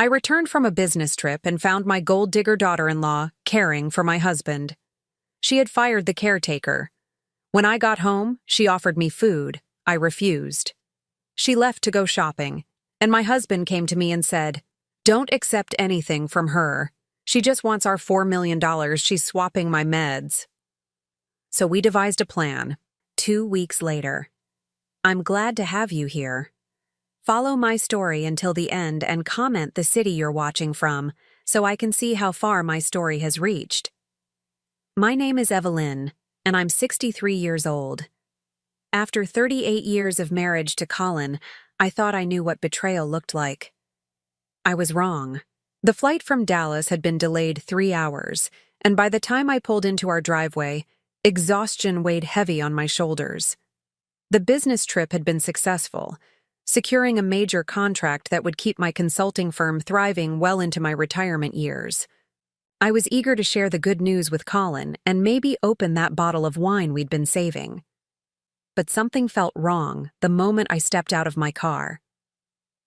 I returned from a business trip and found my gold digger daughter-in-law caring for my husband. She had fired the caretaker. When I got home, she offered me food. I refused. She left to go shopping, and my husband came to me and said, "Don't accept anything from her. She just wants our $4 million. She's swapping my meds." So we devised a plan. 2 weeks later. I'm glad to have you here. Follow my story until the end and comment the city you're watching from so I can see how far my story has reached. My name is Evelyn, and I'm 63 years old. After 38 years of marriage to Colin, I thought I knew what betrayal looked like. I was wrong. The flight from Dallas had been delayed 3 hours, and by the time I pulled into our driveway, exhaustion weighed heavy on my shoulders. The business trip had been successful, securing a major contract that would keep my consulting firm thriving well into my retirement years. I was eager to share the good news with Colin and maybe open that bottle of wine we'd been saving. But something felt wrong the moment I stepped out of my car.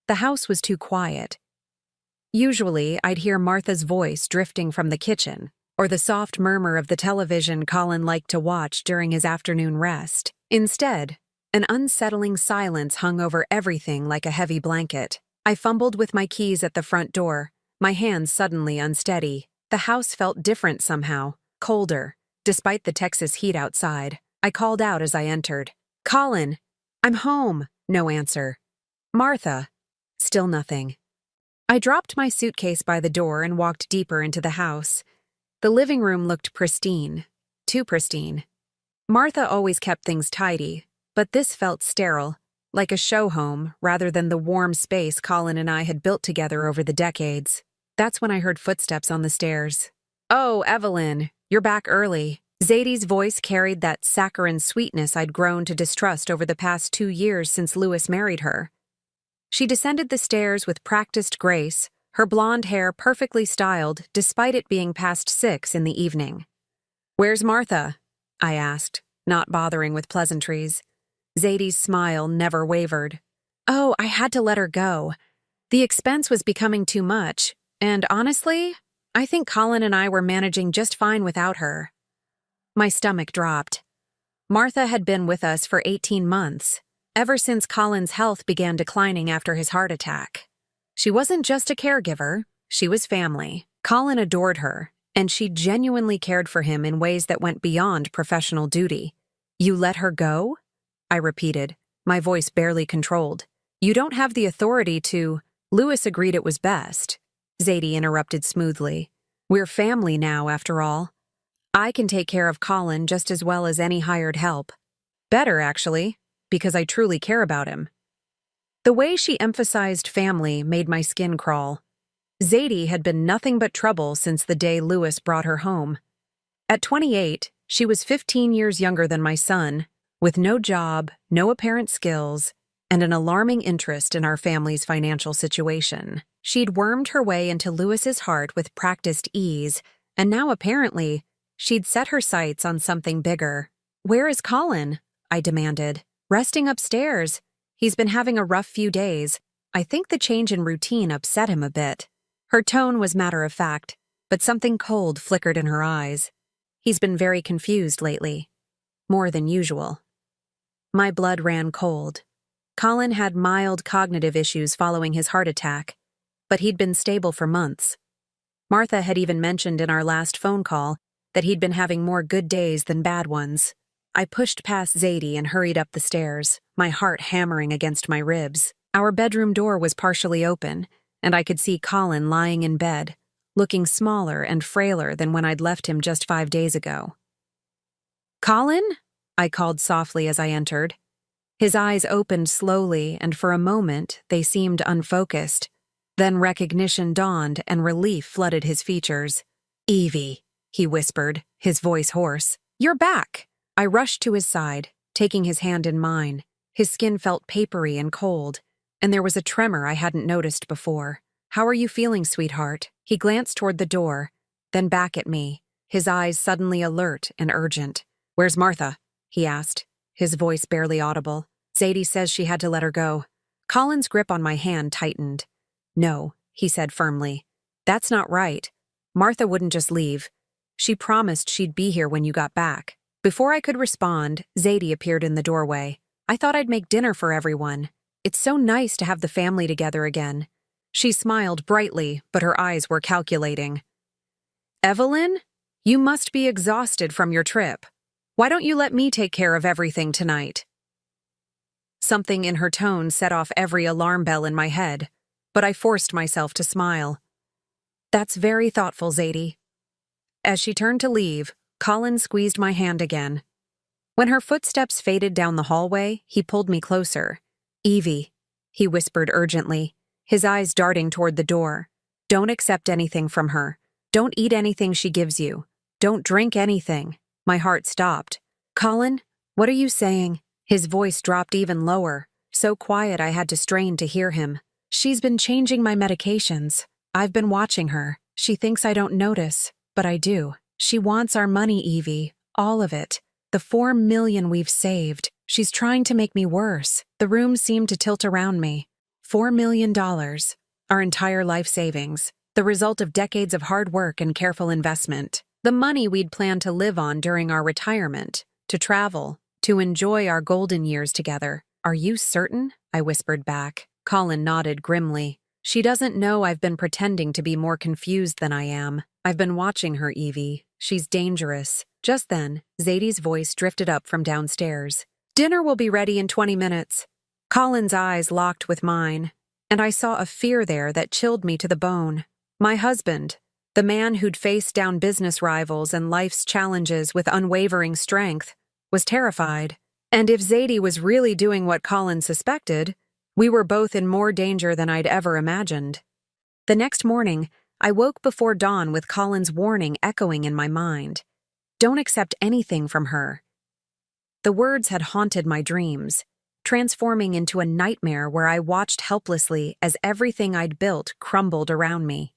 The house was too quiet. Usually, I'd hear Martha's voice drifting from the kitchen, or the soft murmur of the television Colin liked to watch during his afternoon rest. Instead, an unsettling silence hung over everything like a heavy blanket. I fumbled with my keys at the front door, my hands suddenly unsteady. The house felt different somehow, colder, despite the Texas heat outside. I called out as I entered. "Colin, I'm home." No answer. "Martha." Still nothing. I dropped my suitcase by the door and walked deeper into the house. The living room looked pristine, too pristine. Martha always kept things tidy, but this felt sterile, like a show home rather than the warm space Colin and I had built together over the decades. That's when I heard footsteps on the stairs. "Oh, Evelyn, you're back early." Zadie's voice carried that saccharine sweetness I'd grown to distrust over the past 2 years since Louis married her. She descended the stairs with practiced grace, her blonde hair perfectly styled despite it being past 6 in the evening. "Where's Martha?" I asked, not bothering with pleasantries. Zadie's smile never wavered. "Oh, I had to let her go. The expense was becoming too much, and honestly, I think Colin and I were managing just fine without her." My stomach dropped. Martha had been with us for 18 months, ever since Colin's health began declining after his heart attack. She wasn't just a caregiver, she was family. Colin adored her, and she genuinely cared for him in ways that went beyond professional duty. "You let her go?" I repeated, my voice barely controlled. "You don't have the authority to—" "Louis agreed it was best," Zadie interrupted smoothly. "We're family now, after all. I can take care of Colin just as well as any hired help. Better, actually, because I truly care about him." The way she emphasized family made my skin crawl. Zadie had been nothing but trouble since the day Louis brought her home. At 28, she was 15 years younger than my son, with no job, no apparent skills, and an alarming interest in our family's financial situation. She'd wormed her way into Louis's heart with practiced ease, and now apparently, she'd set her sights on something bigger. "Where is Colin?" I demanded. "Resting upstairs. He's been having a rough few days. I think the change in routine upset him a bit." Her tone was matter-of-fact, but something cold flickered in her eyes. "He's been very confused lately. More than usual." My blood ran cold. Colin had mild cognitive issues following his heart attack, but he'd been stable for months. Martha had even mentioned in our last phone call that he'd been having more good days than bad ones. I pushed past Zadie and hurried up the stairs, my heart hammering against my ribs. Our bedroom door was partially open, and I could see Colin lying in bed, looking smaller and frailer than when I'd left him just 5 days ago. "Colin?" I called softly as I entered. His eyes opened slowly, and for a moment they seemed unfocused. Then recognition dawned and relief flooded his features. "Evie," he whispered, his voice hoarse. "You're back." I rushed to his side, taking his hand in mine. His skin felt papery and cold, and there was a tremor I hadn't noticed before. "How are you feeling, sweetheart?" He glanced toward the door, then back at me, his eyes suddenly alert and urgent. "Where's Martha?" he asked, his voice barely audible. "Zadie says she had to let her go." Colin's grip on my hand tightened. "No, he said firmly. That's not right. Martha wouldn't just leave. She promised she'd be here when you got back. Before I could respond, Zadie appeared in the doorway. I thought I'd make dinner for everyone. It's so nice to have the family together again. She smiled brightly, but her eyes were calculating. Evelyn, you must be exhausted from your trip. Why don't you let me take care of everything tonight? Something in her tone set off every alarm bell in my head, but I forced myself to smile. That's very thoughtful, Zadie. As she turned to leave, Colin squeezed my hand again. When her footsteps faded down the hallway, he pulled me closer. Evie, he whispered urgently, his eyes darting toward the door. Don't accept anything from her. Don't eat anything she gives you. Don't drink anything. My heart stopped. Colin, what are you saying? His voice dropped even lower, so quiet I had to strain to hear him. She's been changing my medications. I've been watching her. She thinks I don't notice, but I do. She wants our money, Evie. All of it. The $4 million we've saved. She's trying to make me worse. The room seemed to tilt around me. $4 million. Our entire life savings. The result of decades of hard work and careful investment. The money we'd planned to live on during our retirement. To travel. To enjoy our golden years together. Are you certain? I whispered back. Colin nodded grimly. She doesn't know I've been pretending to be more confused than I am. I've been watching her, Evie. She's dangerous. Just then, Zadie's voice drifted up from downstairs. Dinner will be ready in 20 minutes. Colin's eyes locked with mine, and I saw a fear there that chilled me to the bone. My husband, the man who'd faced down business rivals and life's challenges with unwavering strength, was terrified. And if Zadie was really doing what Colin suspected, we were both in more danger than I'd ever imagined. The next morning, I woke before dawn with Colin's warning echoing in my mind. Don't accept anything from her. The words had haunted my dreams, transforming into a nightmare where I watched helplessly as everything I'd built crumbled around me.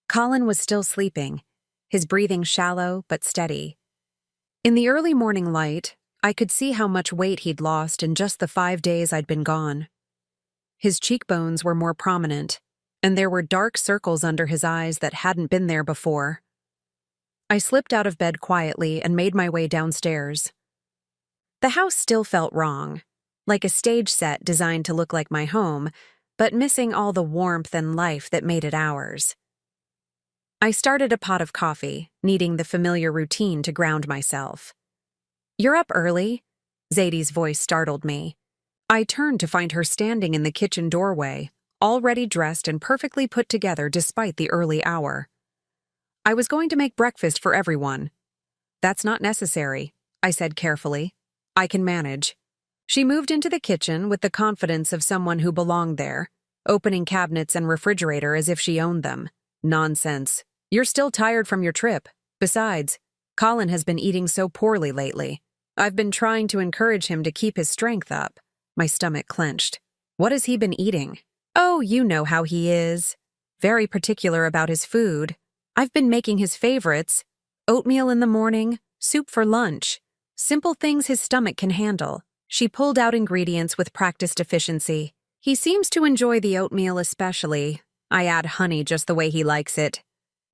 Colin was still sleeping, his breathing shallow but steady. In the early morning light, I could see how much weight he'd lost in just the 5 days I'd been gone. His cheekbones were more prominent, and there were dark circles under his eyes that hadn't been there before. I slipped out of bed quietly and made my way downstairs. The house still felt wrong, like a stage set designed to look like my home, but missing all the warmth and life that made it ours. I started a pot of coffee, needing the familiar routine to ground myself. You're up early? Zadie's voice startled me. I turned to find her standing in the kitchen doorway, already dressed and perfectly put together despite the early hour. I was going to make breakfast for everyone. That's not necessary, I said carefully. I can manage. She moved into the kitchen with the confidence of someone who belonged there, opening cabinets and refrigerator as if she owned them. Nonsense. You're still tired from your trip. Besides, Colin has been eating so poorly lately. I've been trying to encourage him to keep his strength up. My stomach clenched. What has he been eating? Oh, you know how he is. Very particular about his food. I've been making his favorites. Oatmeal in the morning, soup for lunch. Simple things his stomach can handle. She pulled out ingredients with practiced efficiency. He seems to enjoy the oatmeal especially. I add honey just the way he likes it.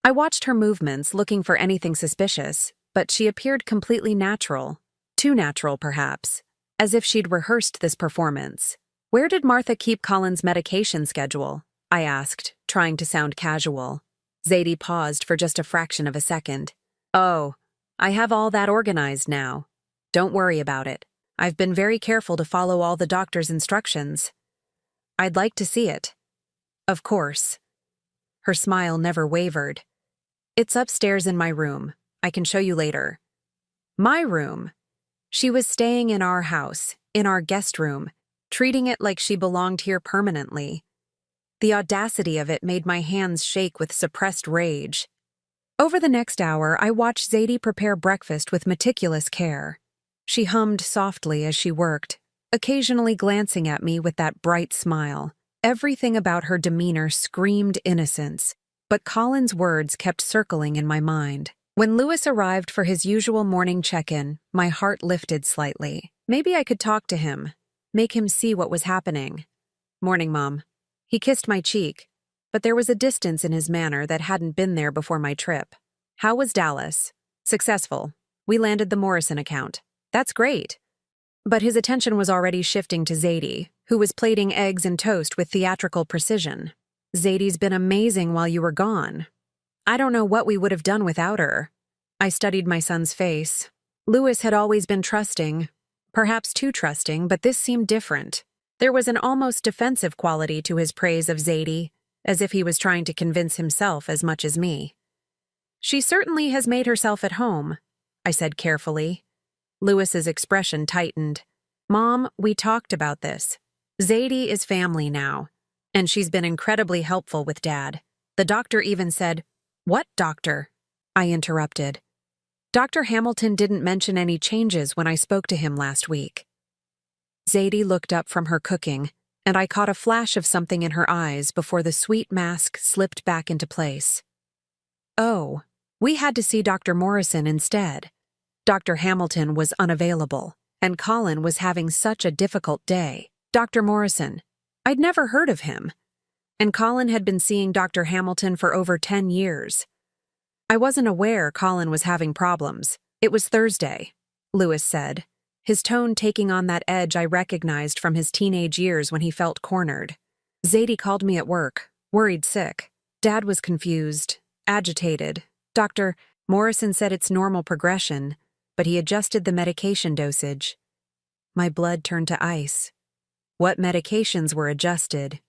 I watched her movements, looking for anything suspicious, but she appeared completely natural. Too natural, perhaps. As if she'd rehearsed this performance. Where did Martha keep Colin's medication schedule? I asked, trying to sound casual. Zadie paused for just a fraction of a second. Oh, I have all that organized now. Don't worry about it. I've been very careful to follow all the doctor's instructions. I'd like to see it. Of course. Her smile never wavered. It's upstairs in my room. I can show you later. My room. She was staying in our house, in our guest room, treating it like she belonged here permanently. The audacity of it made my hands shake with suppressed rage. Over the next hour, I watched Zadie prepare breakfast with meticulous care. She hummed softly as she worked, occasionally glancing at me with that bright smile. Everything about her demeanor screamed innocence, but Colin's words kept circling in my mind. When Louis arrived for his usual morning check-in, my heart lifted slightly. Maybe I could talk to him, make him see what was happening. Morning, Mom. He kissed my cheek. but there was a distance in his manner that hadn't been there before my trip. "How was Dallas?" "Successful. We landed the Morrison account." "That's great." But his attention was already shifting to Zadie, who was plating eggs and toast with theatrical precision. "Zadie's been amazing while you were gone. I don't know what we would have done without her." I studied my son's face. Louis had always been trusting, perhaps too trusting, but this seemed different. There was an almost defensive quality to his praise of Zadie, as if he was trying to convince himself as much as me. "She certainly has made herself at home," I said carefully. Louis's expression tightened. "Mom, we talked about this. Zadie is family now, and she's been incredibly helpful with Dad. The doctor even said—" "What doctor?" I interrupted. "Dr. Hamilton didn't mention any changes when I spoke to him last week." Zadie looked up from her cooking, and I caught a flash of something in her eyes before the sweet mask slipped back into place. "Oh, we had to see Dr. Morrison instead. Dr. Hamilton was unavailable, and Colin was having such a difficult day. Dr. Morrison. I'd never heard of him. And Colin had been seeing Dr. Hamilton for over 10 years. I wasn't aware Colin was having problems. It was Thursday," Louis said, his tone taking on that edge I recognized from his teenage years when he felt cornered. "Zadie called me at work, worried sick. Dad was confused, agitated. Dr. Morrison said it's normal progression, but he adjusted the medication dosage." My blood turned to ice. What medications were adjusted?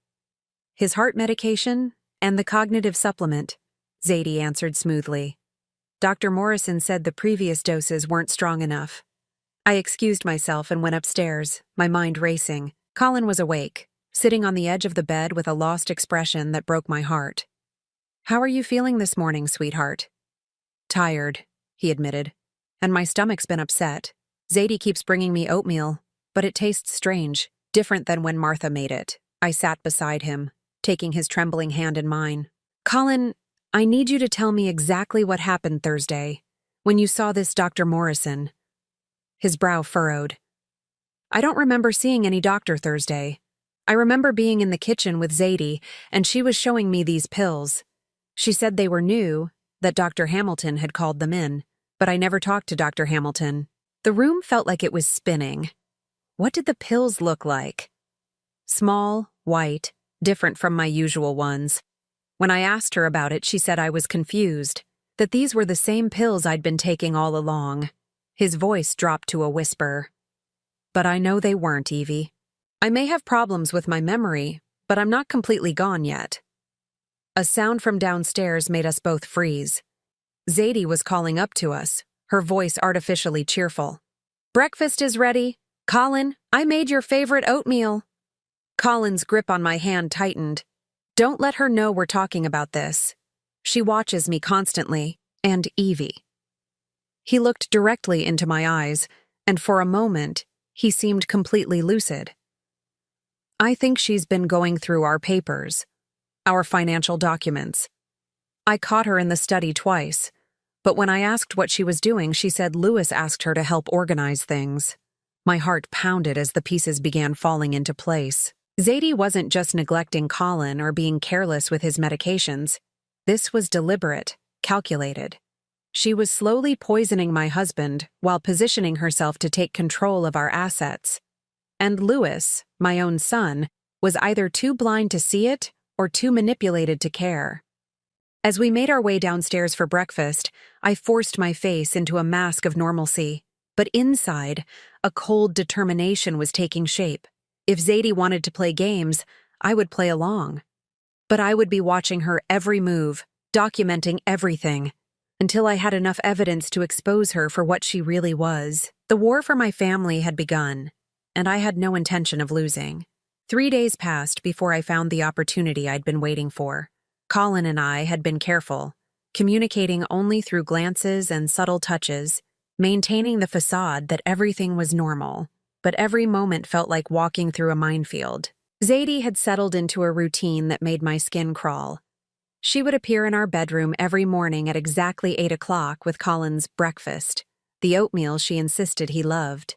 "His heart medication and the cognitive supplement," Zadie answered smoothly. "Dr. Morrison said the previous doses weren't strong enough." I excused myself and went upstairs, my mind racing. Colin was awake, sitting on the edge of the bed with a lost expression that broke my heart. "How are you feeling this morning, sweetheart?" "Tired," he admitted. "And my stomach's been upset. Zadie keeps bringing me oatmeal, but it tastes strange, different than when Martha made it." I sat beside him, taking his trembling hand in mine. "Colin, I need you to tell me exactly what happened Thursday, when you saw this Dr. Morrison." His brow furrowed. "I don't remember seeing any doctor Thursday. I remember being in the kitchen with Zadie, and she was showing me these pills. She said they were new, that Dr. Hamilton had called them in, but I never talked to Dr. Hamilton." The room felt like it was spinning. What did the pills look like? Small, white, different from my usual ones. When I asked her about it, she said I was confused, that these were the same pills I'd been taking all along. His voice dropped to a whisper. "But I know they weren't, Evie. I may have problems with my memory, but I'm not completely gone yet." A sound from downstairs made us both freeze. Zadie was calling up to us, her voice artificially cheerful. "Breakfast is ready. Colin, I made your favorite oatmeal." Colin's grip on my hand tightened. "Don't let her know we're talking about this. She watches me constantly, and Evie." He looked directly into my eyes, and for a moment, he seemed completely lucid. "I think she's been going through our papers, our financial documents. I caught her in the study twice, but when I asked what she was doing, she said Louis asked her to help organize things." My heart pounded as the pieces began falling into place. Zadie wasn't just neglecting Colin or being careless with his medications. This was deliberate, calculated. She was slowly poisoning my husband while positioning herself to take control of our assets. And Louis, my own son, was either too blind to see it or too manipulated to care. As we made our way downstairs for breakfast, I forced my face into a mask of normalcy. But inside, a cold determination was taking shape. If Zadie wanted to play games, I would play along. But I would be watching her every move, documenting everything, until I had enough evidence to expose her for what she really was. The war for my family had begun, and I had no intention of losing. 3 days passed before I found the opportunity I'd been waiting for. Colin and I had been careful, communicating only through glances and subtle touches, maintaining the facade that everything was normal, but every moment felt like walking through a minefield. Zadie had settled into a routine that made my skin crawl. She would appear in our bedroom every morning at exactly 8 o'clock with Colin's breakfast, the oatmeal she insisted he loved.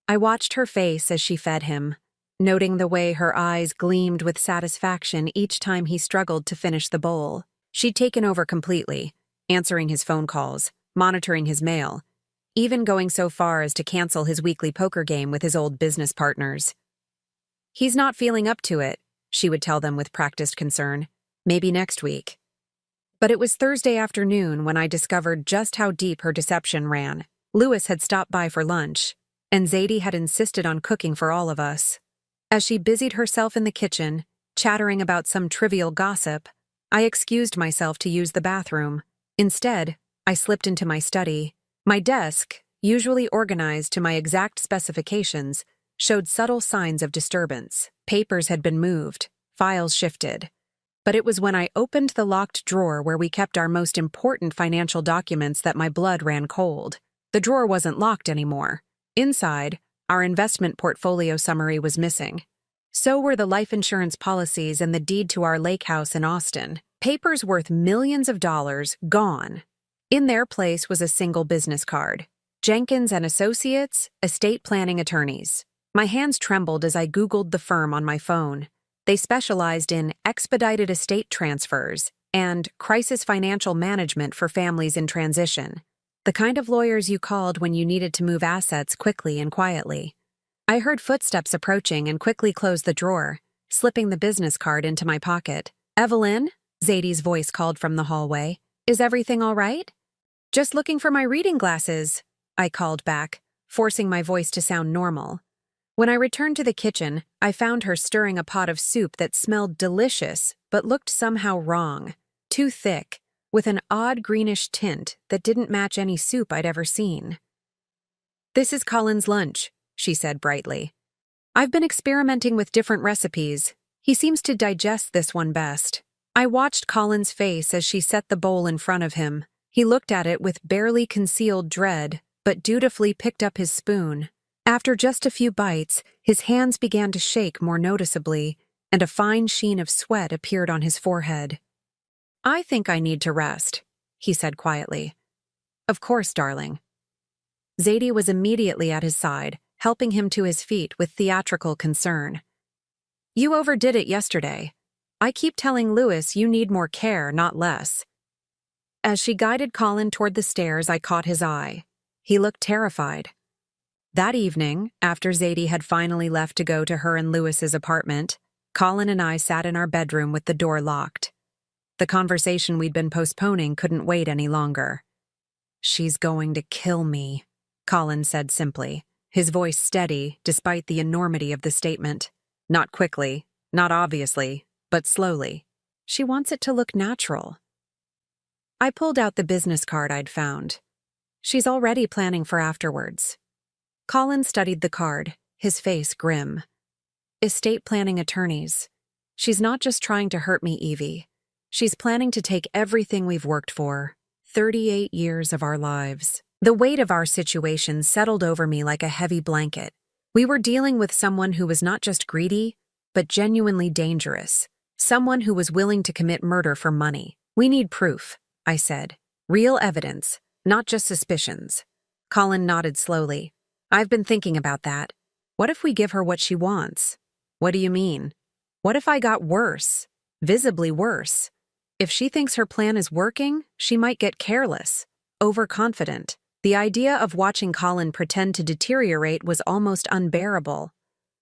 I watched her face as she fed him, noting the way her eyes gleamed with satisfaction each time he struggled to finish the bowl. She'd taken over completely, answering his phone calls, monitoring his mail, even going so far as to cancel his weekly poker game with his old business partners. "He's not feeling up to it," she would tell them with practiced concern. "Maybe next week." But it was Thursday afternoon when I discovered just how deep her deception ran. Lewis had stopped by for lunch, and Zadie had insisted on cooking for all of us. As she busied herself in the kitchen, chattering about some trivial gossip, I excused myself to use the bathroom. Instead, I slipped into my study. My desk, usually organized to my exact specifications, showed subtle signs of disturbance. Papers had been moved, files shifted. But it was when I opened the locked drawer where we kept our most important financial documents that my blood ran cold. The drawer wasn't locked anymore. Inside, our investment portfolio summary was missing. So were the life insurance policies and the deed to our lake house in Austin. Papers worth millions of dollars gone. In their place was a single business card. Jenkins and Associates, estate planning attorneys. My hands trembled as I Googled the firm on my phone. They specialized in expedited estate transfers and crisis financial management for families in transition. The kind of lawyers you called when you needed to move assets quickly and quietly. I heard footsteps approaching and quickly closed the drawer, slipping the business card into my pocket. "Evelyn," Zadie's voice called from the hallway. "Is everything all right?" "Just looking for my reading glasses," I called back, forcing my voice to sound normal. When I returned to the kitchen, I found her stirring a pot of soup that smelled delicious but looked somehow wrong. Too thick, with an odd greenish tint that didn't match any soup I'd ever seen. "This is Colin's lunch," she said brightly. "I've been experimenting with different recipes. He seems to digest this one best." I watched Colin's face as she set the bowl in front of him. He looked at it with barely concealed dread, but dutifully picked up his spoon. After just a few bites, his hands began to shake more noticeably, and a fine sheen of sweat appeared on his forehead. "I think I need to rest," he said quietly. "Of course, darling." Zadie was immediately at his side, helping him to his feet with theatrical concern. "You overdid it yesterday. I keep telling Lewis you need more care, not less." As she guided Colin toward the stairs, I caught his eye. He looked terrified. That evening, after Zadie had finally left to go to her and Lewis's apartment, Colin and I sat in our bedroom with the door locked. The conversation we'd been postponing couldn't wait any longer. "She's going to kill me," Colin said simply, his voice steady despite the enormity of the statement. Not quickly, not obviously, but slowly. "She wants it to look natural." I pulled out the business card I'd found. "She's already planning for afterwards." Colin studied the card, his face grim. "Estate planning attorneys. She's not just trying to hurt me, Evie. She's planning to take everything we've worked for, 38 years of our lives." The weight of our situation settled over me like a heavy blanket. We were dealing with someone who was not just greedy, but genuinely dangerous. Someone who was willing to commit murder for money. "We need proof," I said. "Real evidence, not just suspicions." Colin nodded slowly. "I've been thinking about that. What if we give her what she wants?" "What do you mean?" "What if I got worse? Visibly worse? If she thinks her plan is working, she might get careless, overconfident." The idea of watching Colin pretend to deteriorate was almost unbearable,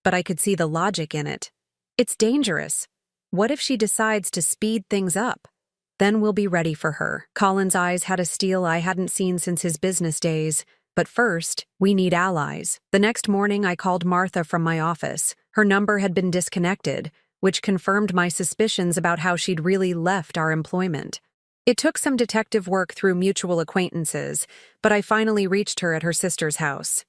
but I could see the logic in it. It's dangerous. What if she decides to speed things up? Then we'll be ready for her. Colin's eyes had a steel I hadn't seen since his business days. But first, we need allies. The next morning, I called Martha from my office. Her number had been disconnected, which confirmed my suspicions about how she'd really left our employment. It took some detective work through mutual acquaintances, but I finally reached her at her sister's house.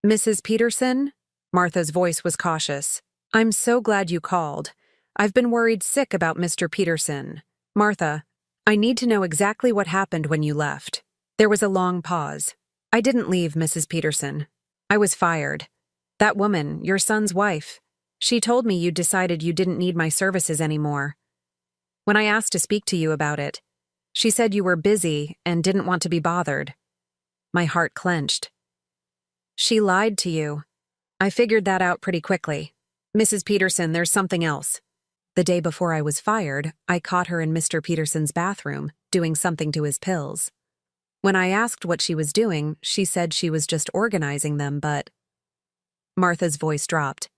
"Mrs. Peterson?" Martha's voice was cautious. "I'm so glad you called. I've been worried sick about Mr. Peterson. Martha, I need to know exactly what happened when you left." There was a long pause. "I didn't leave, Mrs. Peterson. I was fired. That woman, your son's wife, she told me you'd decided you didn't need my services anymore. When I asked to speak to you about it, she said you were busy and didn't want to be bothered." My heart clenched. "She lied to you. I figured that out pretty quickly." Mrs. Peterson, there's something else. The day before I was fired, I caught her in Mr. Peterson's bathroom, doing something to his pills. When I asked what she was doing, she said she was just organizing them, but… Martha's voice dropped.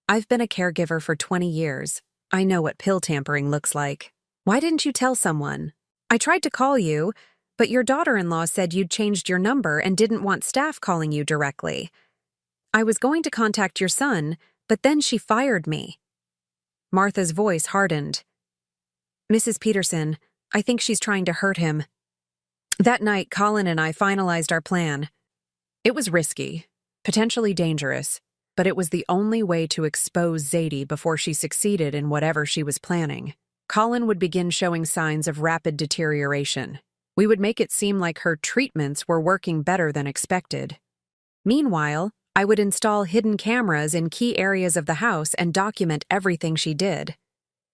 I've been a caregiver for 20 years. I know what pill tampering looks like. Why didn't you tell someone? I tried to call you, but your daughter-in-law said you'd changed your number and didn't want staff calling you directly. I was going to contact your son, but then she fired me. Martha's voice hardened. Mrs. Peterson, I think she's trying to hurt him. That night, Colin and I finalized our plan. It was risky, potentially dangerous, but it was the only way to expose Zadie before she succeeded in whatever she was planning. Colin would begin showing signs of rapid deterioration. We would make it seem like her treatments were working better than expected. Meanwhile, I would install hidden cameras in key areas of the house and document everything she did.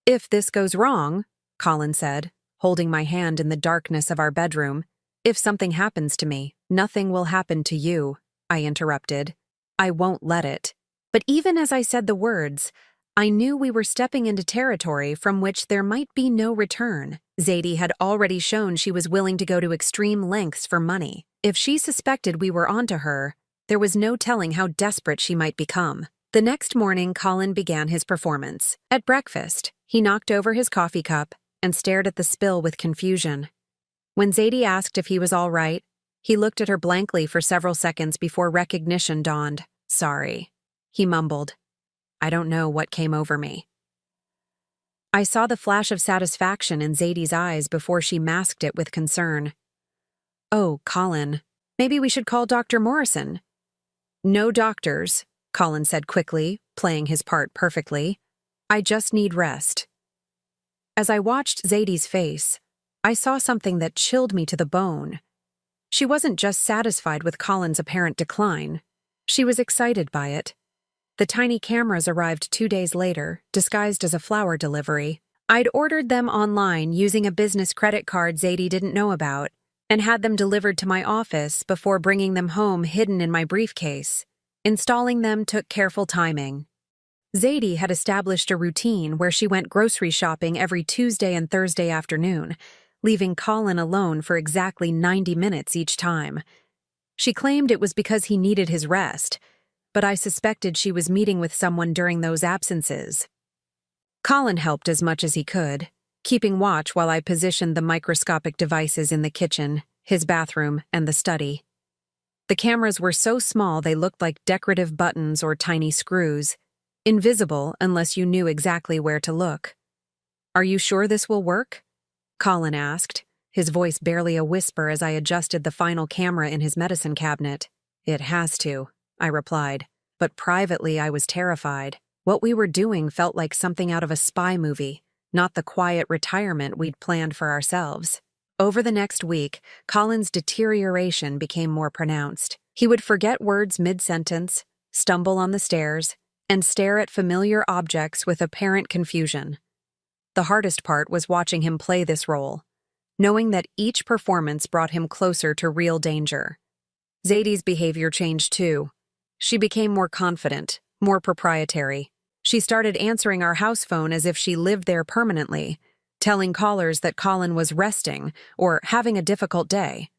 If this goes wrong, Colin said, holding my hand in the darkness of our bedroom, if something happens to me, nothing will happen to you, I interrupted. I won't let it. But even as I said the words, I knew we were stepping into territory from which there might be no return. Zadie had already shown she was willing to go to extreme lengths for money. If she suspected we were onto her, there was no telling how desperate she might become. The next morning, Colin began his performance. At breakfast, he knocked over his coffee cup and stared at the spill with confusion. When Zadie asked if he was all right, he looked at her blankly for several seconds before recognition dawned. Sorry, he mumbled. I don't know what came over me. I saw the flash of satisfaction in Zadie's eyes before she masked it with concern. Oh, Colin, maybe we should call Dr. Morrison. No doctors, Colin said quickly, playing his part perfectly. I just need rest. As I watched Zadie's face, I saw something that chilled me to the bone. She wasn't just satisfied with Colin's apparent decline. She was excited by it. The tiny cameras arrived 2 days later, disguised as a flower delivery. I'd ordered them online using a business credit card Zadie didn't know about, and had them delivered to my office before bringing them home hidden in my briefcase. Installing them took careful timing. Zadie had established a routine where she went grocery shopping every Tuesday and Thursday afternoon, leaving Colin alone for exactly 90 minutes each time. She claimed it was because he needed his rest, but I suspected she was meeting with someone during those absences. Colin helped as much as he could, keeping watch while I positioned the microscopic devices in the kitchen, his bathroom, and the study. The cameras were so small they looked like decorative buttons or tiny screws, invisible unless you knew exactly where to look. Are you sure this will work? Colin asked, his voice barely a whisper as I adjusted the final camera in his medicine cabinet. It has to, I replied, but privately I was terrified. What we were doing felt like something out of a spy movie, not the quiet retirement we'd planned for ourselves. Over the next week, Colin's deterioration became more pronounced. He would forget words mid-sentence, stumble on the stairs, and stare at familiar objects with apparent confusion. The hardest part was watching him play this role, knowing that each performance brought him closer to real danger. Zadie's behavior changed too. She became more confident, more proprietary. She started answering our house phone as if she lived there permanently, telling callers that Colin was resting or having a difficult day.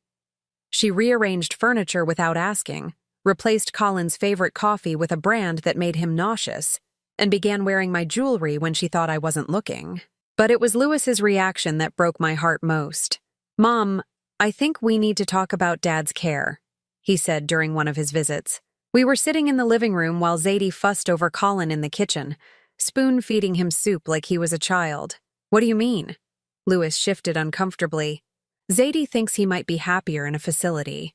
She rearranged furniture without asking, replaced Colin's favorite coffee with a brand that made him nauseous, and began wearing my jewelry when she thought I wasn't looking. But it was Lewis's reaction that broke my heart most. Mom, I think we need to talk about Dad's care, he said during one of his visits. We were sitting in the living room while Zadie fussed over Colin in the kitchen, spoon-feeding him soup like he was a child. What do you mean? Lewis shifted uncomfortably. Zadie thinks he might be happier in a facility,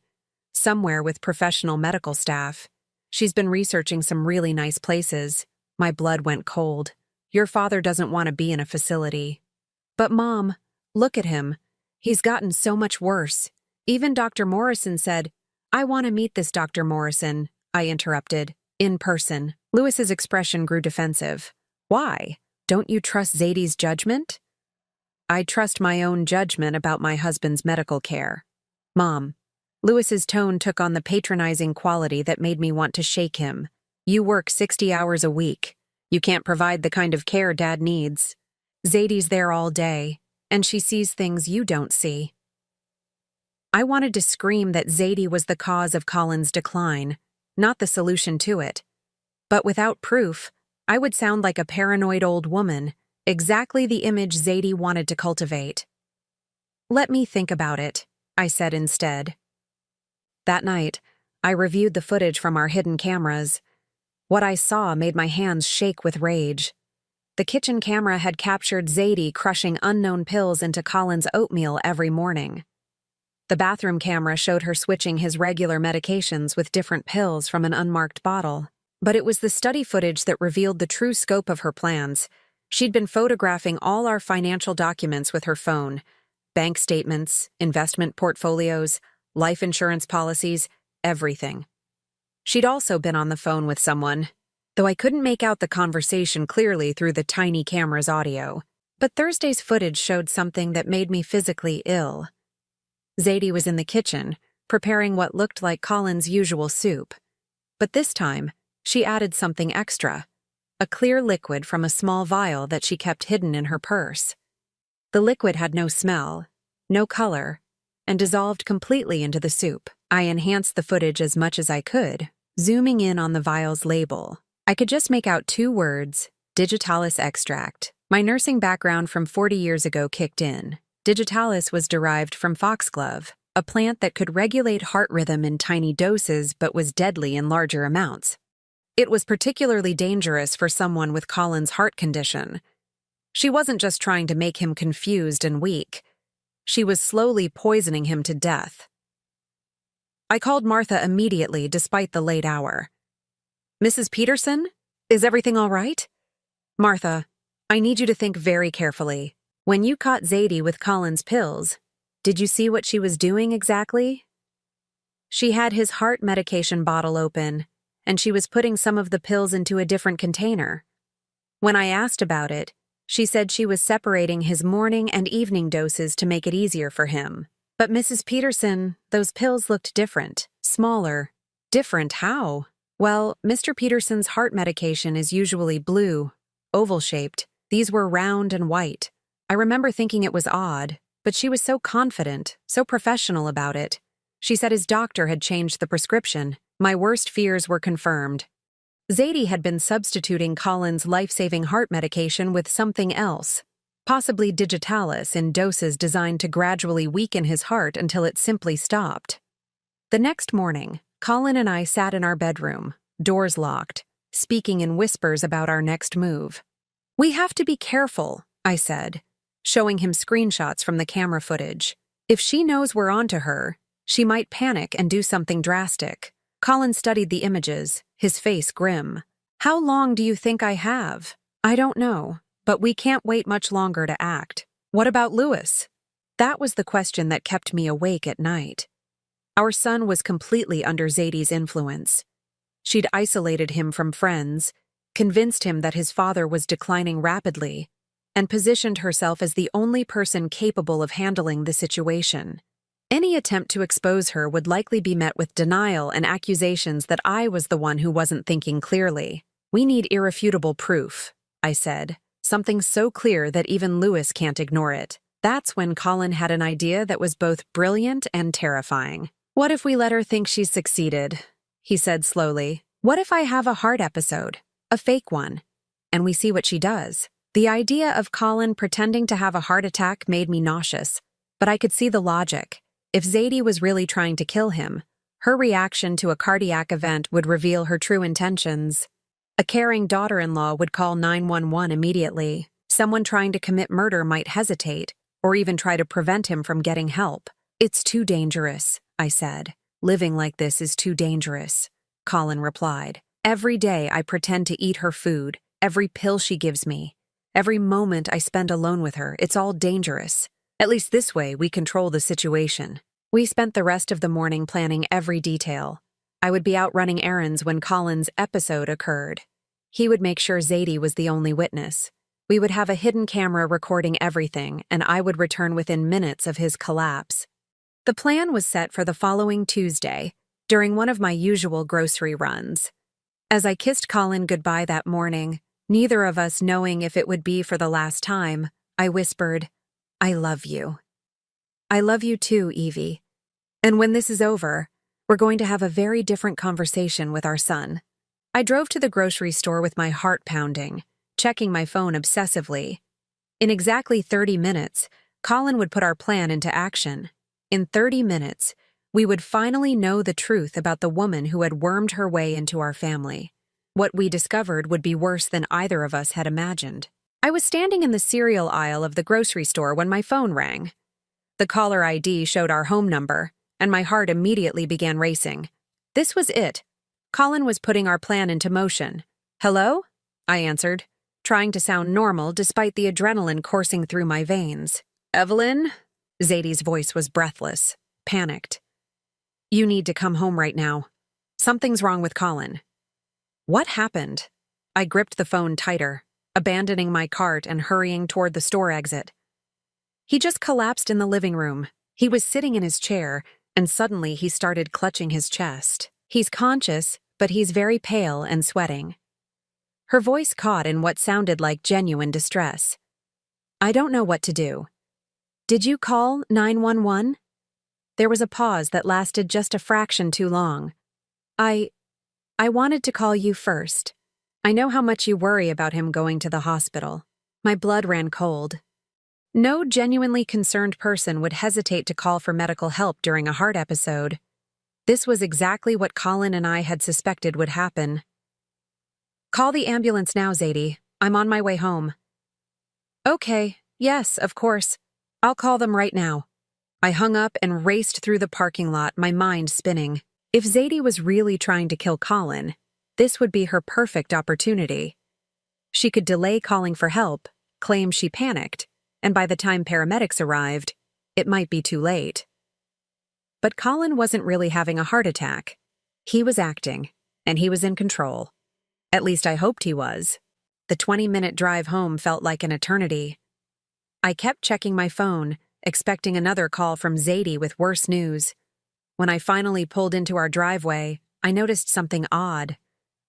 somewhere with professional medical staff. She's been researching some really nice places. My blood went cold. Your father doesn't want to be in a facility. But Mom, look at him. He's gotten so much worse. Even Dr. Morrison said, I want to meet this Dr. Morrison, I interrupted. In person. Lewis's expression grew defensive. Why? Don't you trust Zadie's judgment? I trust my own judgment about my husband's medical care. Mom. Lewis's tone took on the patronizing quality that made me want to shake him. You work 60 hours a week. You can't provide the kind of care Dad needs. Zadie's there all day, and she sees things you don't see. I wanted to scream that Zadie was the cause of Colin's decline, not the solution to it. But without proof, I would sound like a paranoid old woman, exactly the image Zadie wanted to cultivate. Let me think about it, I said instead. That night, I reviewed the footage from our hidden cameras. What I saw made my hands shake with rage. The kitchen camera had captured Zadie crushing unknown pills into Colin's oatmeal every morning. The bathroom camera showed her switching his regular medications with different pills from an unmarked bottle. But it was the study footage that revealed the true scope of her plans. She'd been photographing all our financial documents with her phone: bank statements, investment portfolios, life insurance policies, everything. She'd also been on the phone with someone, though I couldn't make out the conversation clearly through the tiny camera's audio. But Thursday's footage showed something that made me physically ill. Zadie was in the kitchen, preparing what looked like Colin's usual soup. But this time, she added something extra: a clear liquid from a small vial that she kept hidden in her purse. The liquid had no smell, no color, and dissolved completely into the soup. I enhanced the footage as much as I could, zooming in on the vial's label. I could just make out 2 words: digitalis extract. My nursing background from 40 years ago kicked in. Digitalis was derived from foxglove, a plant that could regulate heart rhythm in tiny doses but was deadly in larger amounts. It was particularly dangerous for someone with Colin's heart condition. She wasn't just trying to make him confused and weak. She was slowly poisoning him to death. I called Martha immediately despite the late hour. "Mrs. Peterson, is everything all right?" "Martha, I need you to think very carefully. When you caught Zadie with Colin's pills, did you see what she was doing exactly?" She had his heart medication bottle open, and she was putting some of the pills into a different container. When I asked about it, she said she was separating his morning and evening doses to make it easier for him. But Mrs. Peterson, those pills looked different, smaller. Different how? Well, Mr. Peterson's heart medication is usually blue, oval-shaped. These were round and white. I remember thinking it was odd, but she was so confident, so professional about it. She said his doctor had changed the prescription. My worst fears were confirmed. Zadie had been substituting Colin's life-saving heart medication with something else, possibly digitalis in doses designed to gradually weaken his heart until it simply stopped. The next morning, Colin and I sat in our bedroom, doors locked, speaking in whispers about our next move. "We have to be careful," I said, showing him screenshots from the camera footage. "If she knows we're onto her, she might panic and do something drastic." Colin studied the images, his face grim. "How long do you think I have?" "I don't know, but we can't wait much longer to act." "What about Lewis?" That was the question that kept me awake at night. Our son was completely under Zadie's influence. She'd isolated him from friends, convinced him that his father was declining rapidly, and positioned herself as the only person capable of handling the situation. Any attempt to expose her would likely be met with denial and accusations that I was the one who wasn't thinking clearly. "We need irrefutable proof," I said, "something so clear that even Lewis can't ignore it." That's when Colin had an idea that was both brilliant and terrifying. "What if we let her think she's succeeded?" he said slowly. "What if I have a heart episode, a fake one, and we see what she does?" The idea of Colin pretending to have a heart attack made me nauseous, but I could see the logic. If Zadie was really trying to kill him, her reaction to a cardiac event would reveal her true intentions. A caring daughter-in-law would call 911 immediately. Someone trying to commit murder might hesitate, or even try to prevent him from getting help. "It's too dangerous," I said. "Living like this is too dangerous," Colin replied. "Every day I pretend to eat her food, every pill she gives me. Every moment I spend alone with her, it's all dangerous. At least this way, we control the situation." We spent the rest of the morning planning every detail. I would be out running errands when Colin's episode occurred. He would make sure Zadie was the only witness. We would have a hidden camera recording everything, and I would return within minutes of his collapse. The plan was set for the following Tuesday, during one of my usual grocery runs. As I kissed Colin goodbye that morning, Neither of us knowing if it would be for the last time, I whispered, "I love you." "I love you too, Evie. And when this is over, we're going to have a very different conversation with our son." I drove to the grocery store with my heart pounding, checking my phone obsessively. In exactly 30 minutes, Colin would put our plan into action. In 30 minutes, we would finally know the truth about the woman who had wormed her way into our family. What we discovered would be worse than either of us had imagined. I was standing in the cereal aisle of the grocery store when my phone rang. The caller ID showed our home number, and my heart immediately began racing. This was it. Colin was putting our plan into motion. "Hello?" I answered, trying to sound normal despite the adrenaline coursing through my veins. "Evelyn?" Zadie's voice was breathless, panicked. "You need to come home right now. Something's wrong with Colin." What happened? I gripped the phone tighter, abandoning my cart and hurrying toward the store exit. He just collapsed in the living room. He was sitting in his chair, and suddenly he started clutching his chest. "He's conscious, but he's very pale and sweating." Her voice caught in what sounded like genuine distress. "I don't know what to do. Did you call 911? There was a pause that lasted just a fraction too long. I wanted to call you first. I know how much you worry about him going to the hospital." My blood ran cold. No genuinely concerned person would hesitate to call for medical help during a heart episode. This was exactly what Colin and I had suspected would happen. "Call the ambulance now, Zadie. I'm on my way home." "Okay, yes, of course. I'll call them right now." I hung up and raced through the parking lot, my mind spinning. If Zadie was really trying to kill Colin, this would be her perfect opportunity. She could delay calling for help, claim she panicked, and by the time paramedics arrived, it might be too late. But Colin wasn't really having a heart attack. He was acting, and he was in control. At least I hoped he was. The 20-minute drive home felt like an eternity. I kept checking my phone, expecting another call from Zadie with worse news. When I finally pulled into our driveway, I noticed something odd.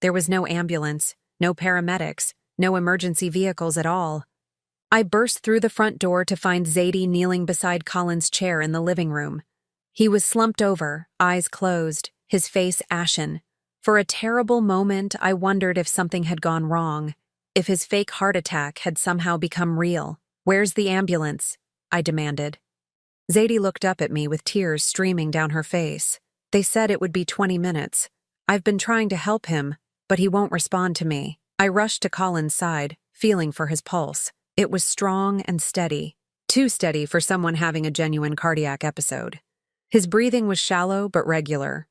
There was no ambulance, no paramedics, no emergency vehicles at all. I burst through the front door to find Zadie kneeling beside Colin's chair in the living room. He was slumped over, eyes closed, his face ashen. For a terrible moment, I wondered if something had gone wrong, if his fake heart attack had somehow become real. "Where's the ambulance?" I demanded. Zadie looked up at me with tears streaming down her face. "They said it would be 20 minutes. I've been trying to help him, but he won't respond to me." I rushed to Colin's side, feeling for his pulse. It was strong and steady, too steady for someone having a genuine cardiac episode. His breathing was shallow but regular.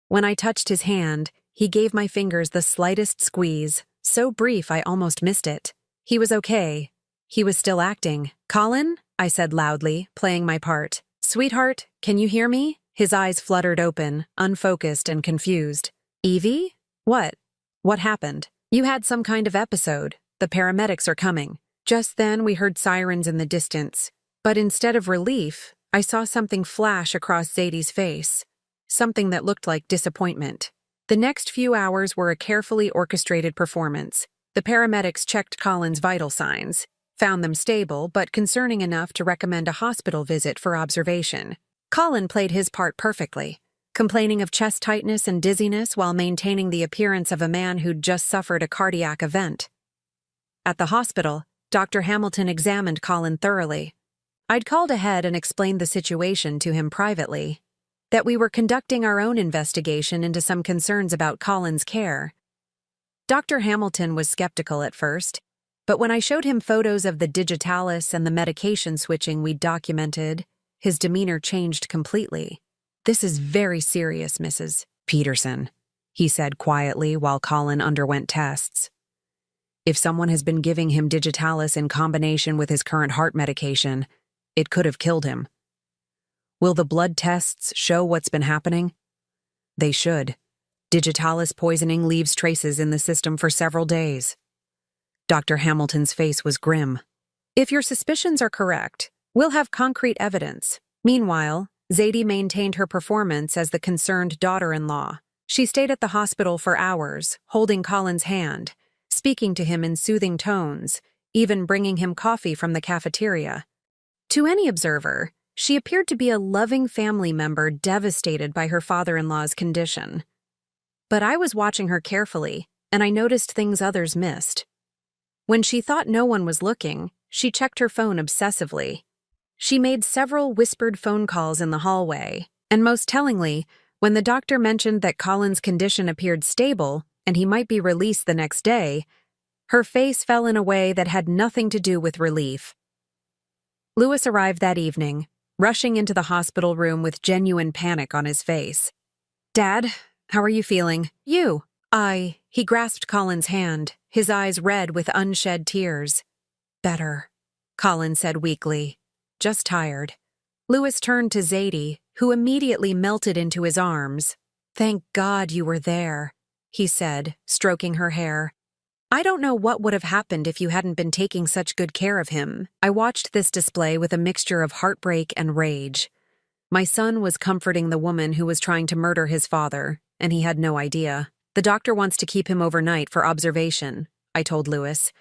When I touched his hand, he gave my fingers the slightest squeeze, so brief I almost missed it. He was okay. He was still acting. "Colin?" I said loudly, playing my part. "Sweetheart, can you hear me?" His eyes fluttered open, unfocused and confused. "Evie? What? What happened?" "You had some kind of episode. The paramedics are coming." Just then we heard sirens in the distance, but instead of relief, I saw something flash across Zadie's face, something that looked like disappointment. The next few hours were a carefully orchestrated performance. The paramedics checked Colin's vital signs, found them stable but concerning enough to recommend a hospital visit for observation. Colin played his part perfectly, complaining of chest tightness and dizziness while maintaining the appearance of a man who'd just suffered a cardiac event. At the hospital, Dr. Hamilton examined Colin thoroughly. I'd called ahead and explained the situation to him privately, that we were conducting our own investigation into some concerns about Colin's care. Dr. Hamilton was skeptical at first, but when I showed him photos of the digitalis and the medication switching we'd documented, his demeanor changed completely. "This is very serious, Mrs. Peterson," he said quietly while Colin underwent tests. "If someone has been giving him digitalis in combination with his current heart medication, it could have killed him. Will the blood tests show what's been happening?" "They should. Digitalis poisoning leaves traces in the system for several days." Dr. Hamilton's face was grim. "If your suspicions are correct, we'll have concrete evidence." Meanwhile, Zadie maintained her performance as the concerned daughter-in-law. She stayed at the hospital for hours, holding Colin's hand, speaking to him in soothing tones, even bringing him coffee from the cafeteria. To any observer, she appeared to be a loving family member devastated by her father-in-law's condition. But I was watching her carefully, and I noticed things others missed. When she thought no one was looking, she checked her phone obsessively. She made several whispered phone calls in the hallway, and most tellingly, when the doctor mentioned that Colin's condition appeared stable and he might be released the next day, her face fell in a way that had nothing to do with relief. Louis arrived that evening, rushing into the hospital room with genuine panic on his face. "Dad, how are you feeling?" He grasped Colin's hand, his eyes red with unshed tears. "Better," Colin said weakly. "Just tired." Louis turned to Zadie, who immediately melted into his arms. "Thank God you were there," he said, stroking her hair. "I don't know what would have happened if you hadn't been taking such good care of him." I watched this display with a mixture of heartbreak and rage. My son was comforting the woman who was trying to murder his father, and he had no idea. "The doctor wants to keep him overnight for observation," I told Louis.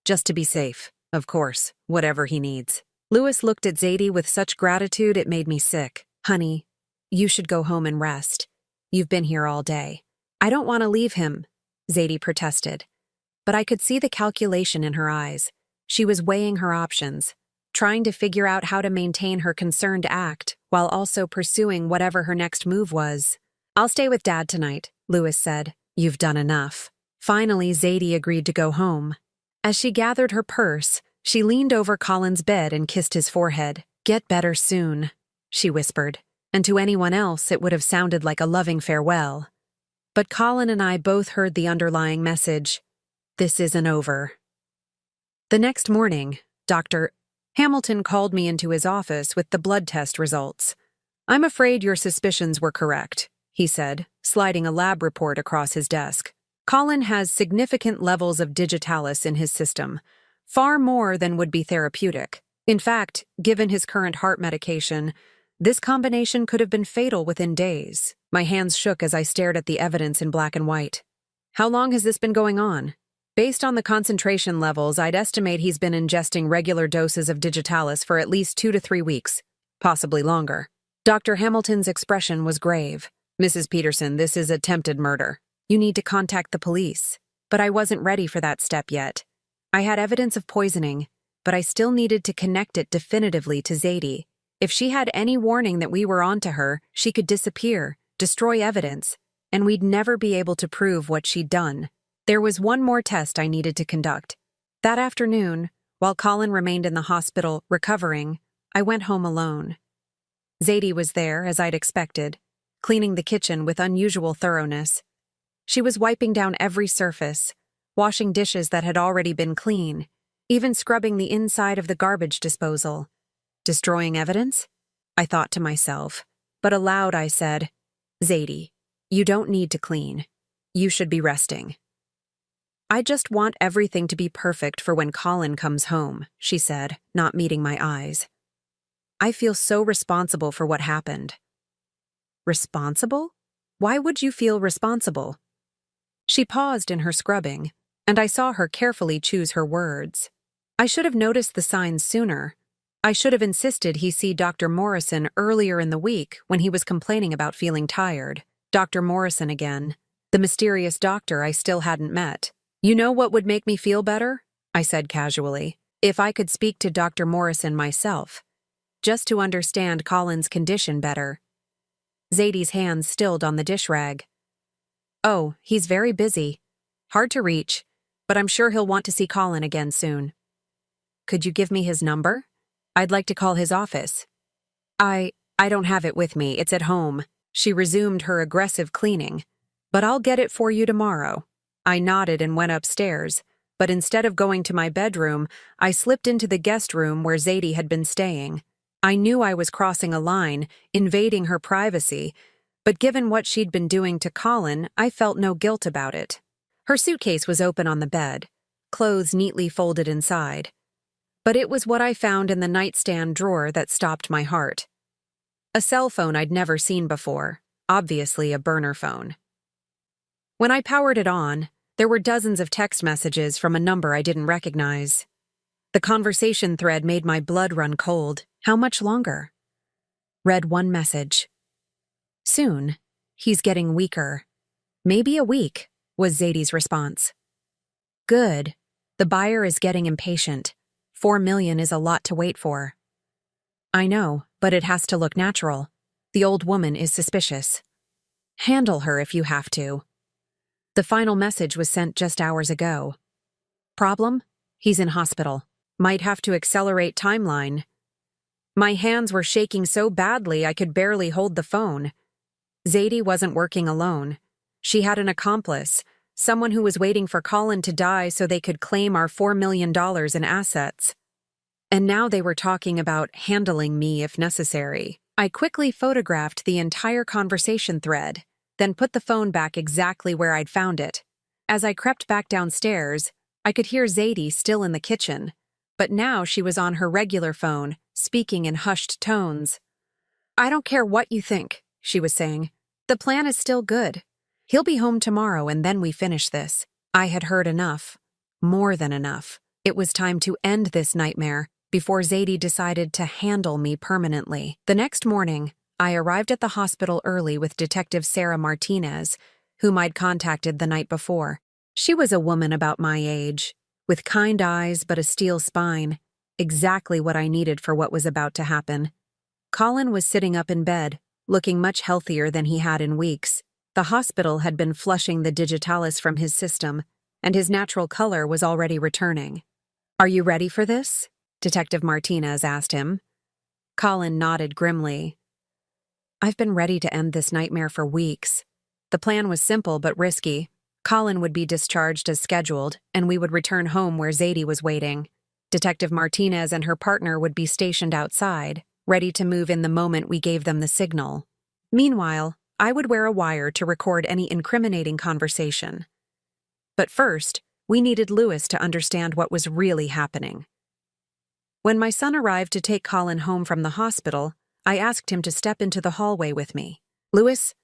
"Just to be safe, of course, whatever he needs." Louis looked at Zadie with such gratitude it made me sick. "Honey, you should go home and rest. You've been here all day." "I don't want to leave him," Zadie protested. But I could see the calculation in her eyes. She was weighing her options, trying to figure out how to maintain her concerned act while also pursuing whatever her next move was. "I'll stay with Dad tonight," Louis said. "You've done enough." Finally, Zadie agreed to go home. As she gathered her purse, she leaned over Colin's bed and kissed his forehead. "Get better soon," she whispered, and to anyone else it would have sounded like a loving farewell. But Colin and I both heard the underlying message: this isn't over. The next morning, Dr. Hamilton called me into his office with the blood test results. "I'm afraid your suspicions were correct," he said, sliding a lab report across his desk. "Colin has significant levels of digitalis in his system, far more than would be therapeutic. In fact, given his current heart medication, this combination could have been fatal within days." My hands shook as I stared at the evidence in black and white. "How long has this been going on?" "Based on the concentration levels, I'd estimate he's been ingesting regular doses of digitalis for at least 2 to 3 weeks, possibly longer." Dr. Hamilton's expression was grave. "Mrs. Peterson, this is attempted murder. You need to contact the police." But I wasn't ready for that step yet. I had evidence of poisoning, but I still needed to connect it definitively to Zadie. If she had any warning that we were onto her, she could disappear, destroy evidence, and we'd never be able to prove what she'd done. There was one more test I needed to conduct. That afternoon, while Colin remained in the hospital recovering, I went home alone. Zadie was there, as I'd expected, cleaning the kitchen with unusual thoroughness. She was wiping down every surface, washing dishes that had already been clean, even scrubbing the inside of the garbage disposal. Destroying evidence? I thought to myself, but aloud I said, "Zadie, you don't need to clean. You should be resting." "I just want everything to be perfect for when Colin comes home," she said, not meeting my eyes. "I feel so responsible for what happened." "Responsible? Why would you feel responsible?" She paused in her scrubbing, and I saw her carefully choose her words. "I should have noticed the signs sooner. I should have insisted he see Dr. Morrison earlier in the week when he was complaining about feeling tired." Dr. Morrison again, the mysterious doctor I still hadn't met. "You know what would make me feel better?" I said casually. "If I could speak to Dr. Morrison myself, just to understand Colin's condition better." Zadie's hands stilled on the dish rag. "Oh, he's very busy. Hard to reach, but I'm sure he'll want to see Colin again soon." "Could you give me his number? I'd like to call his office." I don't have it with me, it's at home." She resumed her aggressive cleaning. "But I'll get it for you tomorrow." I nodded and went upstairs, but instead of going to my bedroom, I slipped into the guest room where Zadie had been staying. I knew I was crossing a line, invading her privacy, but given what she'd been doing to Colin, I felt no guilt about it. Her suitcase was open on the bed, clothes neatly folded inside. But it was what I found in the nightstand drawer that stopped my heart. A cell phone I'd never seen before, obviously a burner phone. When I powered it on, There were dozens of text messages from a number I didn't recognize. The conversation thread made my blood run cold. How much longer? Read one message. Soon. He's getting weaker. Maybe a week, was Zadie's response. Good. The buyer is getting impatient. $4 million is a lot to wait for. I know, but it has to look natural. The old woman is suspicious. Handle her if you have to. The final message was sent just hours ago. Problem? He's in hospital. Might have to accelerate timeline. My hands were shaking so badly I could barely hold the phone. Zadie wasn't working alone. She had an accomplice, someone who was waiting for Colin to die so they could claim our $4 million in assets. And now they were talking about handling me if necessary. I quickly photographed the entire conversation thread, then put the phone back exactly where I'd found it. As I crept back downstairs, I could hear Zadie still in the kitchen, but now she was on her regular phone, speaking in hushed tones. I don't care what you think, she was saying. The plan is still good. He'll be home tomorrow and then we finish this. I had heard enough. More than enough. It was time to end this nightmare before Zadie decided to handle me permanently. The next morning, I arrived at the hospital early with Detective Sarah Martinez, whom I'd contacted the night before. She was a woman about my age, with kind eyes but a steel spine, exactly what I needed for what was about to happen. Colin was sitting up in bed, looking much healthier than he had in weeks. The hospital had been flushing the digitalis from his system, and his natural color was already returning. Are you ready for this? Detective Martinez asked him. Colin nodded grimly. I've been ready to end this nightmare for weeks. The plan was simple but risky. Colin would be discharged as scheduled, and we would return home where Zadie was waiting. Detective Martinez and her partner would be stationed outside, ready to move in the moment we gave them the signal. Meanwhile, I would wear a wire to record any incriminating conversation. But first, we needed Lewis to understand what was really happening. When my son arrived to take Colin home from the hospital, I asked him to step into the hallway with me. Lewis,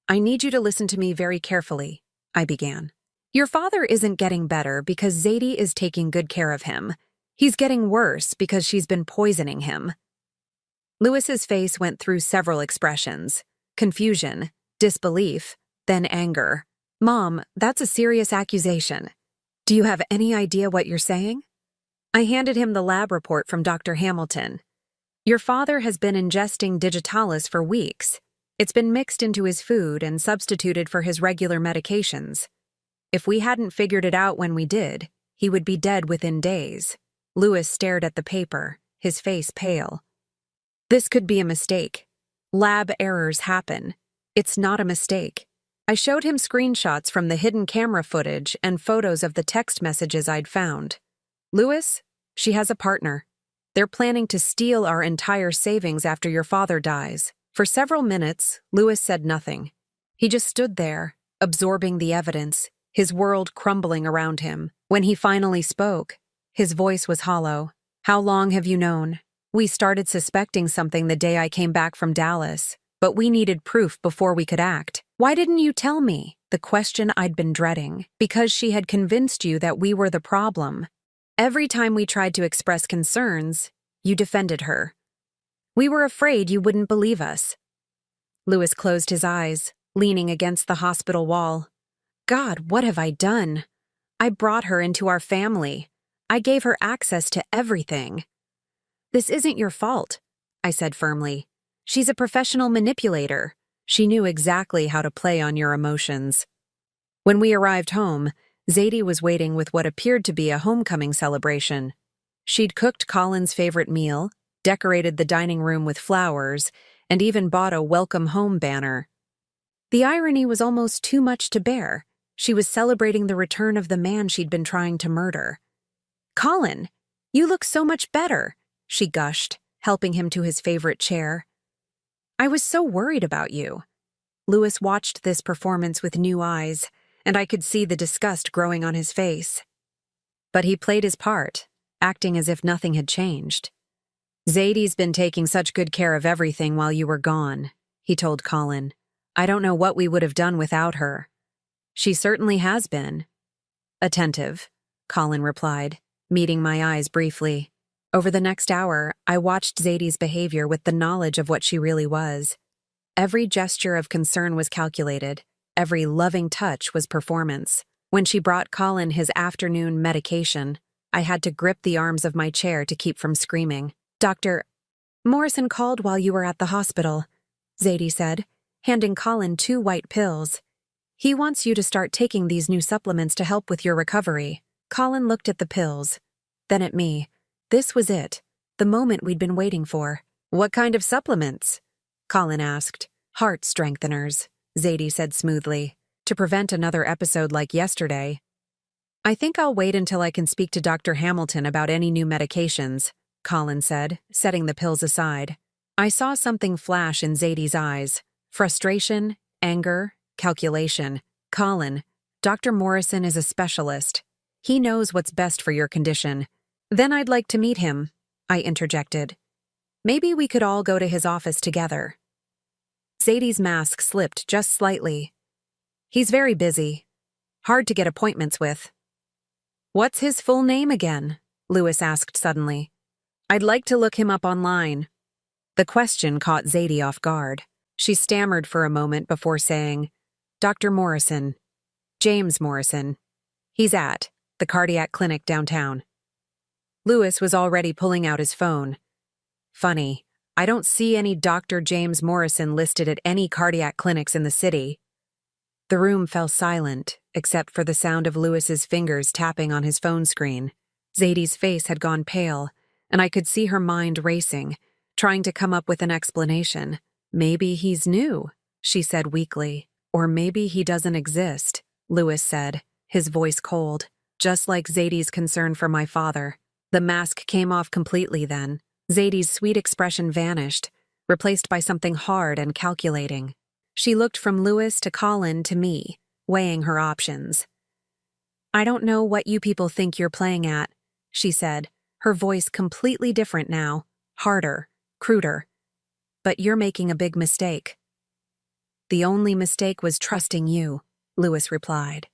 I need you to listen to me very carefully, I began. Your father isn't getting better because Zadie is taking good care of him. He's getting worse because she's been poisoning him. Lewis's face went through several expressions. Confusion, disbelief, then anger. Mom, that's a serious accusation. Do you have any idea what you're saying? I handed him the lab report from Dr. Hamilton. Your father has been ingesting digitalis for weeks. It's been mixed into his food and substituted for his regular medications. If we hadn't figured it out when we did, he would be dead within days. Lewis stared at the paper, his face pale. This could be a mistake. Lab errors happen. It's not a mistake. I showed him screenshots from the hidden camera footage and photos of the text messages I'd found. Lewis, she has a partner. They're planning to steal our entire savings after your father dies. For several minutes, Lewis said nothing. He just stood there, absorbing the evidence, his world crumbling around him. When he finally spoke, his voice was hollow. How long have you known? We started suspecting something the day I came back from Dallas, but we needed proof before we could act. Why didn't you tell me? The question I'd been dreading. Because she had convinced you that we were the problem. Every time we tried to express concerns, you defended her. We were afraid you wouldn't believe us. Lewis closed his eyes, leaning against the hospital wall. God, what have I done? I brought her into our family. I gave her access to everything. This isn't your fault, I said firmly. She's a professional manipulator. She knew exactly how to play on your emotions. When we arrived home, Zadie was waiting with what appeared to be a homecoming celebration. She'd cooked Colin's favorite meal, decorated the dining room with flowers, and even bought a welcome home banner. The irony was almost too much to bear. She was celebrating the return of the man she'd been trying to murder. Colin, you look so much better, she gushed, helping him to his favorite chair. I was so worried about you. Lewis watched this performance with new eyes, and I could see the disgust growing on his face. But he played his part, acting as if nothing had changed. Zadie's been taking such good care of everything while you were gone, he told Colin. I don't know what we would have done without her. She certainly has been. attentive, Colin replied, meeting my eyes briefly. Over the next hour, I watched Zadie's behavior with the knowledge of what she really was. Every gesture of concern was calculated. Every loving touch was performance. When she brought Colin his afternoon medication, I had to grip the arms of my chair to keep from screaming. "Dr. Morrison called while you were at the hospital," Zadie said, handing Colin 2 white pills. "He wants you to start taking these new supplements to help with your recovery." Colin looked at the pills, then at me. This was it, the moment we'd been waiting for. "What kind of supplements?" Colin asked. "Heart strengtheners," Zadie said smoothly, "to prevent another episode like yesterday." "I think I'll wait until I can speak to Dr. Hamilton about any new medications," Colin said, setting the pills aside. I saw something flash in Zadie's eyes. Frustration, anger, calculation. "Colin, Dr. Morrison is a specialist. He knows what's best for your condition." "Then I'd like to meet him," I interjected. "Maybe we could all go to his office together." Zadie's mask slipped just slightly. "He's very busy. Hard to get appointments with." "What's his full name again?" Lewis asked suddenly. "I'd like to look him up online." The question caught Zadie off guard. She stammered for a moment before saying, "Dr. Morrison. James Morrison. He's at the cardiac clinic downtown." Lewis was already pulling out his phone. "Funny, I don't see any Dr. James Morrison listed at any cardiac clinics in the city." The room fell silent, except for the sound of Lewis's fingers tapping on his phone screen. Zadie's face had gone pale, and I could see her mind racing, trying to come up with an explanation. "Maybe he's new," she said weakly. "Or maybe he doesn't exist," Lewis said, his voice cold, just like Zadie's concern for my father. The mask came off completely then. Zadie's sweet expression vanished, replaced by something hard and calculating. She looked from Lewis to Colin to me, weighing her options. "I don't know what you people think you're playing at," she said, her voice completely different now, harder, cruder. "But you're making a big mistake." "The only mistake was trusting you," Lewis replied.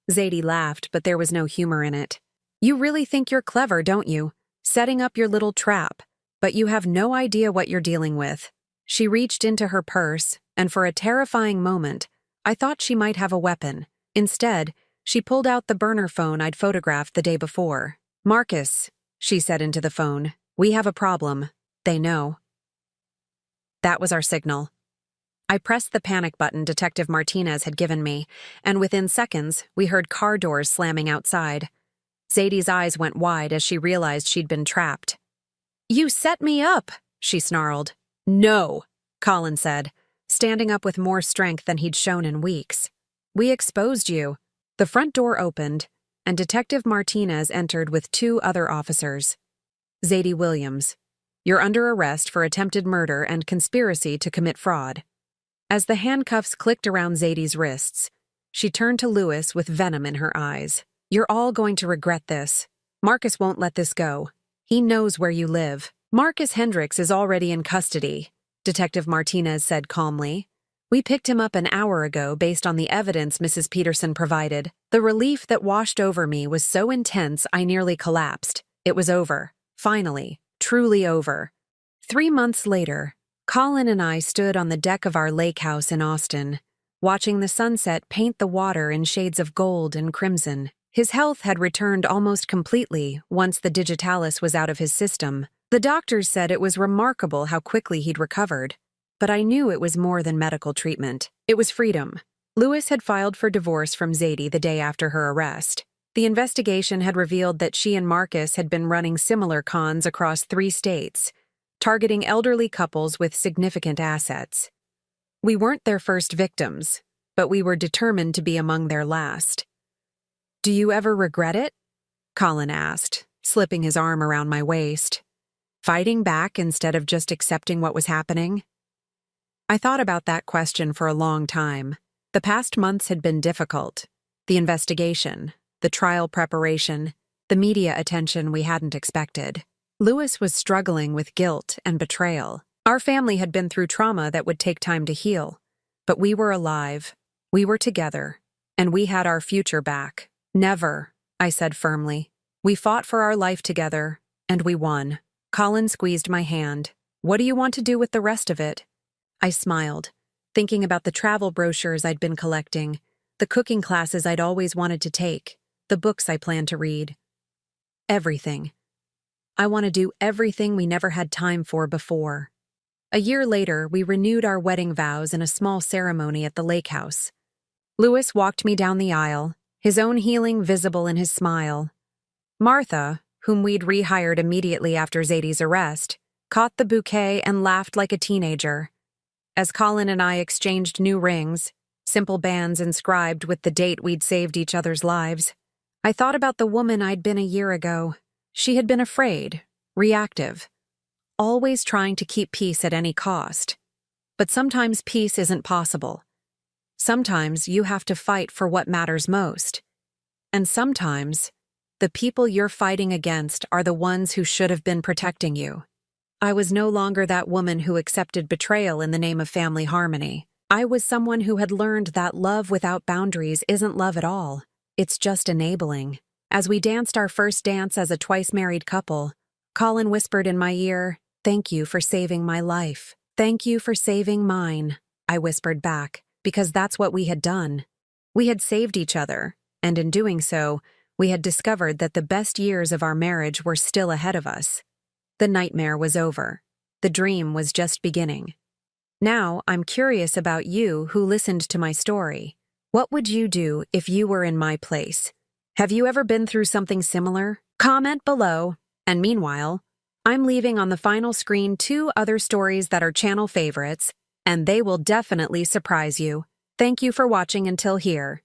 Zadie laughed, but there was no humor in it. "You really think you're clever, don't you? Setting up your little trap, but you have no idea what you're dealing with." She reached into her purse, and for a terrifying moment, I thought she might have a weapon. Instead, she pulled out the burner phone I'd photographed the day before. "Marcus," she said into the phone, "we have a problem. They know." That was our signal. I pressed the panic button Detective Martinez had given me, and within seconds, we heard car doors slamming outside. Zadie's eyes went wide as she realized she'd been trapped. "You set me up," she snarled. "No," Colin said, standing up with more strength than he'd shown in weeks. "We exposed you." The front door opened, and Detective Martinez entered with 2 other officers. "Zadie Williams, you're under arrest for attempted murder and conspiracy to commit fraud." As the handcuffs clicked around Zadie's wrists, she turned to Lewis with venom in her eyes. "You're all going to regret this. Marcus won't let this go. He knows where you live." "Marcus Hendricks is already in custody," Detective Martinez said calmly. "We picked him up an hour ago based on the evidence Mrs. Peterson provided." The relief that washed over me was so intense I nearly collapsed. It was over. Finally. Truly over. 3 months later, Colin and I stood on the deck of our lake house in Austin, watching the sunset paint the water in shades of gold and crimson. His health had returned almost completely once the digitalis was out of his system. The doctors said it was remarkable how quickly he'd recovered. But I knew it was more than medical treatment. It was freedom. Lewis had filed for divorce from Zadie the day after her arrest. The investigation had revealed that she and Marcus had been running similar cons across 3 states, targeting elderly couples with significant assets. We weren't their first victims, but we were determined to be among their last. "Do you ever regret it?" Colin asked, slipping his arm around my waist. "Fighting back instead of just accepting what was happening?" I thought about that question for a long time. The past months had been difficult. The investigation, the trial preparation, the media attention we hadn't expected. Lewis was struggling with guilt and betrayal. Our family had been through trauma that would take time to heal. But we were alive, we were together, and we had our future back. Never, I said firmly. We fought for our life together, and we won. Colin squeezed my hand. What do you want to do with the rest of it? I smiled, thinking about the travel brochures I'd been collecting, the cooking classes I'd always wanted to take, the books I planned to read. Everything. I want to do everything we never had time for before. A year later, we renewed our wedding vows in a small ceremony at the lake house. Louis walked me down the aisle, his own healing visible in his smile. Martha, whom we'd rehired immediately after Zadie's arrest, caught the bouquet and laughed like a teenager. As Colin and I exchanged new rings, simple bands inscribed with the date we'd saved each other's lives, I thought about the woman I'd been a year ago. She had been afraid, reactive, always trying to keep peace at any cost. But sometimes peace isn't possible. Sometimes you have to fight for what matters most. And sometimes, the people you're fighting against are the ones who should have been protecting you. I was no longer that woman who accepted betrayal in the name of family harmony. I was someone who had learned that love without boundaries isn't love at all. It's just enabling. As we danced our first dance as a twice-married couple, Colin whispered in my ear, "Thank you for saving my life." "Thank you for saving mine," I whispered back, because that's what we had done. We had saved each other, and in doing so, we had discovered that the best years of our marriage were still ahead of us. The nightmare was over. The dream was just beginning. Now, I'm curious about you who listened to my story. What would you do if you were in my place? Have you ever been through something similar? Comment below. And meanwhile, I'm leaving on the final screen 2 other stories that are channel favorites, and they will definitely surprise you. Thank you for watching until here.